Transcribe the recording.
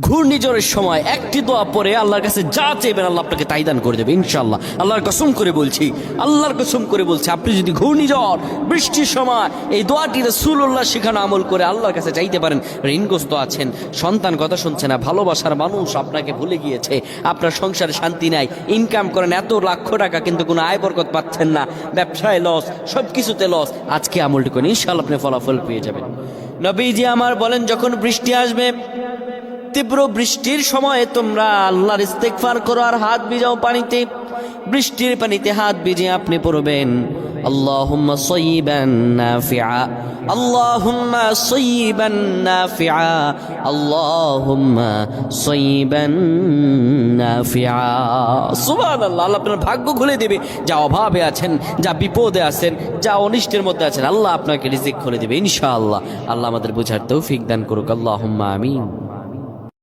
ঘূর্ণিঝড়ের সময় একটি দোয়া পরে আল্লাহর কাছে যা চাইবেন আল্লাহ আপনাকে তাই দান করে দেবে ইনশাআল্লাহ। আল্লাহর কসম করে বলছি, আল্লাহর কসম করে বলছি, আপনি যদি ঘূর্ণিঝড় বৃষ্টির সময় এই দোয়াটি রাসূলুল্লাহ শেখানো আমল করে আল্লাহর কাছে চাইতে পারেন, ঋণগ্রস্ত আছেন, সন্তান কথা শুনছে না, ভালোবাসার মানুষ আপনাকে ভুলে গিয়েছে, আপনার সংসারে শান্তি নাই, ইনকাম করেন এত লাখ টাকা কিন্তু কোনো আয় বরকত পাচ্ছেন না, ব্যবসায় লস, সব কিছুতে লস, আজকে আমলটি করেন ইনশাআল্লাহ আপনি ফলাফল পেয়ে যাবেন। নবীজি আমার বলেন, যখন বৃষ্টি আসবে, তীব্র বৃষ্টির সময়ে তোমরা আল্লাহর ইস্তেগফার করো আর হাত ভিজাও পানিতে। বৃষ্টির পানিতে হাত ভিজিয়ে আপনি পড়বেন আল্লাহুম্মা সাইয়্যিবান নাফিআ, আল্লাহুম্মা সাইয়্যিবান নাফিআ, আল্লাহুম্মা সাইয়্যিবান নাফিআ। সুবহানাল্লাহ। আল্লাহ আপনার ভাগ্য খুলে দেবে। যা অভাবে আছেন, যা বিপদে আছেন, যা অনিষ্টের মধ্যে আছেন, আল্লাহ আপনাকে রিজিক খুলে দেবে ইনশাআল্লাহ। আল্লাহ আমাদের বুঝার তৌফিক দান করুক। আল্লাহুম্মা আমিন।